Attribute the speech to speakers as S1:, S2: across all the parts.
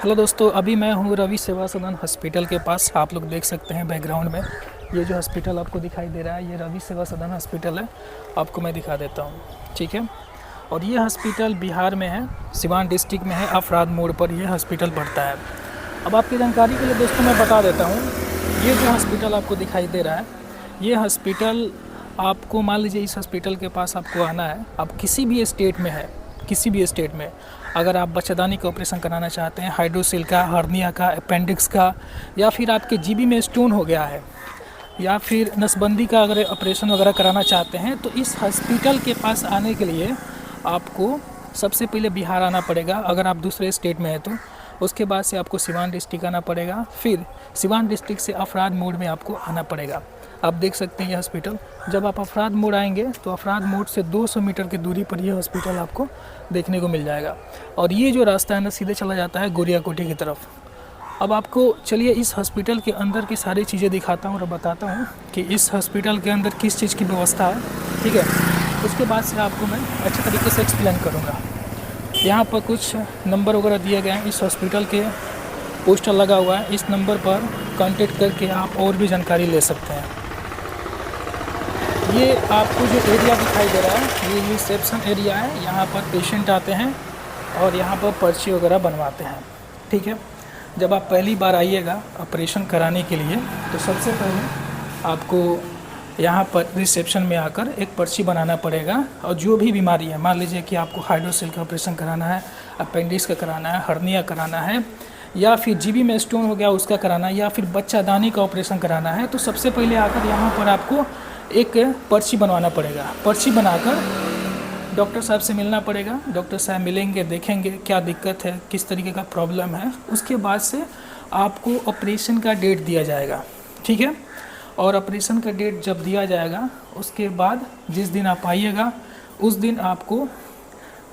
S1: Hello दोस्तों, अभी मैं हूँ रवि सेवा सदन हॉस्पिटल के पास। आप लोग देख सकते हैं बैकग्राउंड में ये जो हॉस्पिटल आपको दिखाई दे रहा है, ये रवि सेवा सदन हॉस्पिटल है। आपको मैं दिखा देता हूँ, ठीक है। और ये हॉस्पिटल बिहार में है, सिवान डिस्ट्रिक्ट में है। अफराद मोड़ पर ये हॉस्पिटल पड़ता है। अब आपकी जानकारी के लिए दोस्तों मैं बता देता हूँ, ये जो हॉस्पिटल आपको दिखाई दे रहा है, ये हॉस्पिटल आपको, मान लीजिए इस हॉस्पिटल के पास आपको आना है। आप किसी भी स्टेट में है, किसी भी स्टेट में अगर आप बच्चेदानी का ऑपरेशन कराना चाहते हैं, हाइड्रोसिल का, हर्निया का, अपेंडिक्स का, या फिर आपके जीबी में स्टोन हो गया है, या फिर नसबंदी का अगर ऑपरेशन वगैरह कराना चाहते हैं, तो इस हॉस्पिटल के पास आने के लिए आपको सबसे पहले बिहार आना पड़ेगा। अगर आप दूसरे स्टेट में है तो उसके बाद से आपको सिवान डिस्ट्रिक्ट आना पड़ेगा, फिर सिवान डिस्ट्रिक्ट से अफराद मोड़ में आपको आना पड़ेगा। आप देख सकते हैं ये हॉस्पिटल। जब आप अफराद मोड़ आएंगे तो अफराद मोड़ से 200 मीटर की दूरी पर यह हॉस्पिटल आपको देखने को मिल जाएगा। और ये जो रास्ता है ना, सीधे चला जाता है गोरिया कोठी की तरफ। अब आपको चलिए इस हॉस्पिटल के अंदर की सारी चीज़ें दिखाता हूँ और बताता हूँ कि इस हॉस्पिटल के अंदर किस चीज़ की व्यवस्था है, ठीक है। उसके बाद से आपको मैं अच्छे तरीके से एक्सप्लेन करूँगा। यहाँ पर कुछ नंबर वगैरह दिए गए हैं, इस हॉस्पिटल के पोस्टर लगा हुआ है। इस नंबर पर कांटेक्ट करके आप और भी जानकारी ले सकते हैं। ये आपको जो एरिया दिखाई दे रहा है, ये रिसेप्शन एरिया है। यहाँ पर पेशेंट आते हैं और यहाँ पर पर्ची वगैरह बनवाते हैं, ठीक है। जब आप पहली बार आइएगा ऑपरेशन कराने के लिए, तो सबसे पहले आपको यहाँ पर रिसेप्शन में आकर एक पर्ची बनाना पड़ेगा। और जो भी बीमारी है, मान लीजिए कि आपको हाइड्रोसिल का ऑपरेशन कराना है, अपेंडिक्स का कराना है, हर्निया कराना है, या फिर जीबी में स्टोन हो गया उसका कराना है, या फिर बच्चादानी का ऑपरेशन कराना है, तो सबसे पहले आकर यहाँ पर आपको एक पर्ची बनवाना पड़ेगा। पर्ची बनाकर डॉक्टर साहब से मिलना पड़ेगा। डॉक्टर साहब मिलेंगे, देखेंगे क्या दिक्कत है, किस तरीके का प्रॉब्लम है। उसके बाद से आपको ऑपरेशन का डेट दिया जाएगा, ठीक है। और ऑपरेशन का डेट जब दिया जाएगा, उसके बाद जिस दिन आप आइएगा उस दिन आपको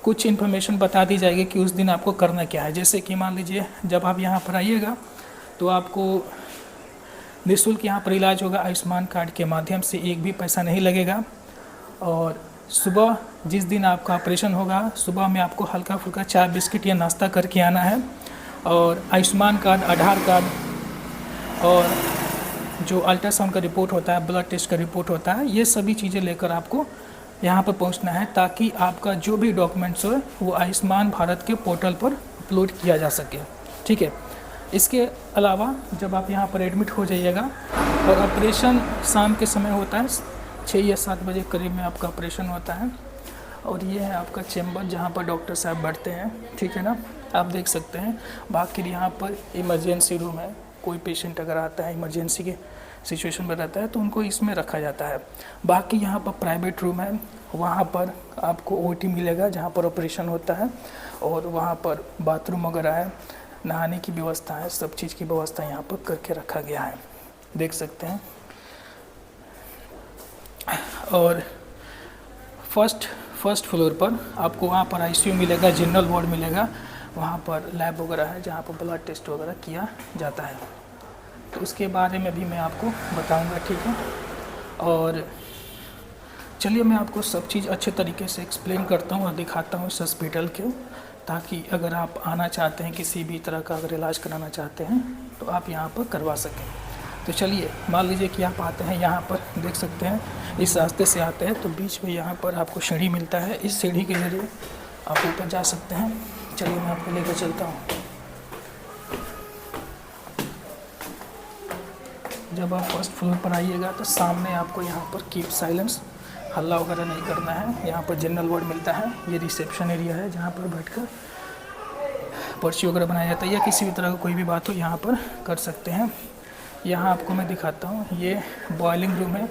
S1: कुछ इन्फॉर्मेशन बता दी जाएगी कि उस दिन आपको करना क्या है। जैसे कि मान लीजिए जब आप यहाँ पर आइएगा तो आपको निःशुल्क यहाँ पर इलाज होगा, आयुष्मान कार्ड के माध्यम से, एक भी पैसा नहीं लगेगा। और सुबह जिस दिन आपका ऑपरेशन होगा, सुबह में आपको हल्का फुल्का चाय बिस्किट या नाश्ता करके आना है। और आयुष्मान कार्ड, आधार कार्ड, और जो अल्ट्रासाउंड का रिपोर्ट होता है, ब्लड टेस्ट का रिपोर्ट होता है, ये सभी चीज़ें लेकर आपको यहाँ पर पहुँचना है, ताकि आपका जो भी डॉक्यूमेंट्स हो वो आयुष्मान भारत के पोर्टल पर अपलोड किया जा सके, ठीक है। इसके अलावा जब आप यहाँ पर एडमिट हो जाइएगा, और ऑपरेशन शाम के समय होता है, 6 या 7 बजे करीब में आपका ऑपरेशन होता है। और ये है आपका चैम्बर जहाँ पर डॉक्टर साहब बैठते हैं, ठीक है ना। आप देख सकते हैं। बाकी यहाँ पर इमरजेंसी रूम है। कोई पेशेंट अगर आता है, इमरजेंसी के सिचुएशन में रहता है, तो उनको इसमें रखा जाता है। बाकी यहाँ पर प्राइवेट रूम है, वहाँ पर आपको ओटी मिलेगा जहाँ पर ऑपरेशन होता है। और वहाँ पर बाथरूम वगैरह है, नहाने की व्यवस्था है, सब चीज़ की व्यवस्था यहाँ पर करके रखा गया है, देख सकते हैं। और फर्स्ट फ्लोर पर आपको वहाँ पर आईसीयू मिलेगा, जनरल वार्ड मिलेगा, वहाँ पर लैब वगैरह है जहाँ पर ब्लड टेस्ट वगैरह किया जाता है। तो उसके बारे में भी मैं आपको बताऊंगा, ठीक है। और चलिए मैं आपको सब चीज़ अच्छे तरीके से एक्सप्लेन करता हूँ और दिखाता हूँ इस हॉस्पिटल के, ताकि अगर आप आना चाहते हैं, किसी भी तरह का अगर इलाज कराना चाहते हैं, तो आप यहाँ पर करवा सकें। तो चलिए, मान लीजिए कि आप आते हैं यहाँ पर, देख सकते हैं इस रास्ते से आते हैं, तो बीच में यहाँ पर आपको सीढ़ी मिलता है। इस सीढ़ी के जरिए आप ऊपर जा सकते हैं। चलिए मैं आपको लेकर चलता हूँ। जब आप फर्स्ट फ्लोर पर आइएगा तो सामने आपको यहाँ पर कीप साइलेंस, हल्ला वगैरह नहीं करना है। यहाँ पर जनरल वार्ड मिलता है। ये रिसेप्शन एरिया है जहाँ पर बैठकर पर्ची वगैरह बनाया जाता है, या किसी भी तरह का कोई भी बात हो यहाँ पर कर सकते हैं। यहाँ आपको मैं दिखाता हूँ, ये बॉयलिंग रूम है,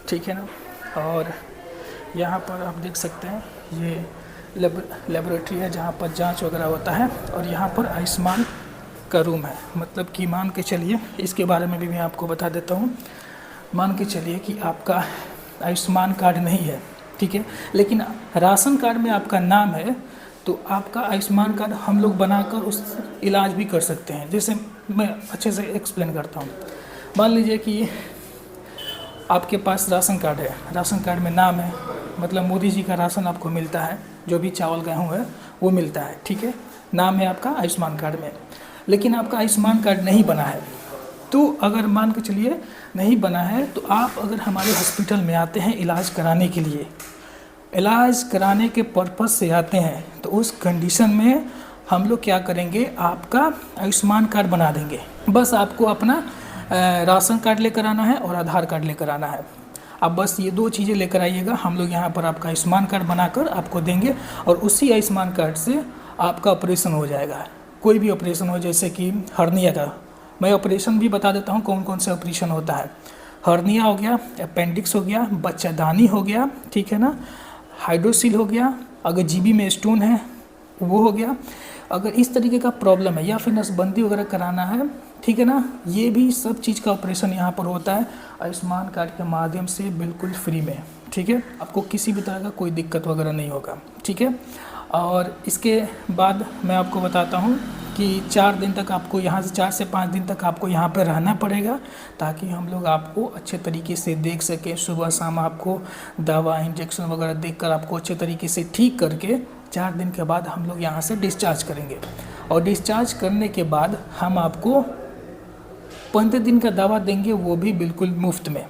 S1: ठीक है ना। और यहाँ पर आप देख सकते हैं ये लेबोरेटरी है जहाँ पर जांच वगैरह होता है। और यहाँ पर आयुष्मान का रूम है। मतलब कि मान के चलिए, इसके बारे में भी मैं आपको बता देता हूँ। मान के चलिए कि आपका आयुष्मान कार्ड नहीं है, ठीक है, लेकिन राशन कार्ड में आपका नाम है, तो आपका आयुष्मान कार्ड हम लोग बनाकर उस इलाज भी कर सकते हैं। जैसे मैं अच्छे से एक्सप्लेन करता हूँ। मान लीजिए कि आपके पास राशन कार्ड है, राशन कार्ड में नाम है, मतलब मोदी जी का राशन आपको मिलता है, जो भी चावल गेहूँ है वो मिलता है, ठीक है, नाम है आपका आयुष्मान कार्ड में। लेकिन आपका आयुष्मान कार्ड नहीं बना है, तो अगर मान के चलिए नहीं बना है, तो आप अगर हमारे हॉस्पिटल में आते हैं इलाज कराने के लिए, इलाज कराने के पर्पज़ से आते हैं, तो उस कंडीशन में हम लोग क्या करेंगे, आपका आयुष्मान कार्ड बना देंगे। बस आपको अपना राशन कार्ड लेकर आना है और आधार कार्ड लेकर आना है। आप बस ये 2 चीज़ें लेकर आइएगा, हम लोग यहाँ पर आपका आयुष्मान कार्ड बनाकर आपको देंगे और उसी आयुष्मान कार्ड से आपका ऑपरेशन हो जाएगा। कोई भी ऑपरेशन हो, जैसे कि हर्निया का, मैं ऑपरेशन भी बता देता हूँ कौन कौन से ऑपरेशन होता है। हर्निया हो गया, अपेंडिक्स हो गया, बच्चादानी हो गया, ठीक है ना, हाइड्रोसील हो गया, अगर जीबी में स्टोन है वो हो गया, अगर इस तरीके का प्रॉब्लम है या फिर नसबंदी वगैरह कराना है, ठीक है ना, ये भी सब चीज़ का ऑपरेशन यहाँ पर होता है आयुष्मान कार्ड के माध्यम से, बिल्कुल फ्री में, ठीक है। आपको किसी भी तरह का कोई दिक्कत वगैरह नहीं होगा, ठीक है। और इसके बाद मैं आपको बताता हूँ कि 4 दिन तक आपको यहाँ से 4 से 5 दिन तक आपको यहाँ पर रहना पड़ेगा, ताकि हम लोग आपको अच्छे तरीके से देख सकें। सुबह शाम आपको दवा इंजेक्शन वगैरह देकर आपको अच्छे तरीके से ठीक करके 4 दिन के बाद हम लोग यहाँ से डिस्चार्ज करेंगे। और डिस्चार्ज करने के बाद हम आपको 15 दिन का दवा देंगे, वो भी बिल्कुल मुफ्त में,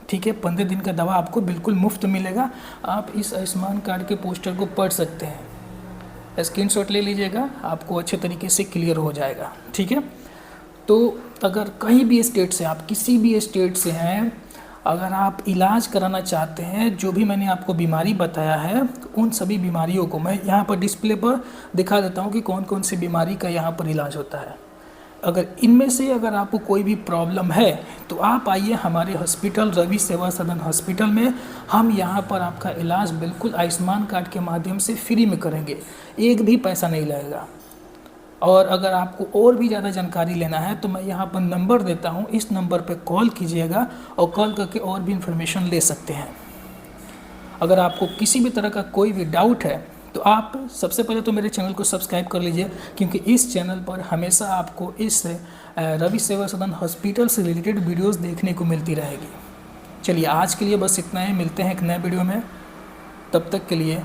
S1: ठीक है। 15 दिन का दवा आपको बिल्कुल मुफ्त मिलेगा। आप इस आयुष्मान कार्ड के पोस्टर को पढ़ सकते हैं, स्क्रीनशॉट ले लीजिएगा, आपको अच्छे तरीके से क्लियर हो जाएगा, ठीक है। तो अगर कहीं भी स्टेट से, आप किसी भी स्टेट से हैं, अगर आप इलाज कराना चाहते हैं, जो भी मैंने आपको बीमारी बताया है, उन सभी बीमारियों को मैं यहाँ पर डिस्प्ले पर दिखा देता हूँ कि कौन कौन सी बीमारी का यहाँ पर इलाज होता है। अगर इनमें से अगर आपको कोई भी प्रॉब्लम है, तो आप आइए हमारे हॉस्पिटल रवि सेवा सदन हॉस्पिटल में। हम यहाँ पर आपका इलाज बिल्कुल आयुष्मान कार्ड के माध्यम से फ्री में करेंगे, एक भी पैसा नहीं लगेगा। और अगर आपको और भी ज़्यादा जानकारी लेना है, तो मैं यहाँ पर नंबर देता हूँ, इस नंबर पर कॉल कीजिएगा और कॉल करके और भी इन्फॉर्मेशन ले सकते हैं। अगर आपको किसी भी तरह का कोई भी डाउट है, तो आप सबसे पहले तो मेरे चैनल को सब्सक्राइब कर लीजिए, क्योंकि इस चैनल पर हमेशा आपको इस रवि सेवा सदन हॉस्पिटल से रिलेटेड वीडियोस देखने को मिलती रहेगी। चलिए आज के लिए बस इतना ही, मिलते हैं एक नए वीडियो में, तब तक के लिए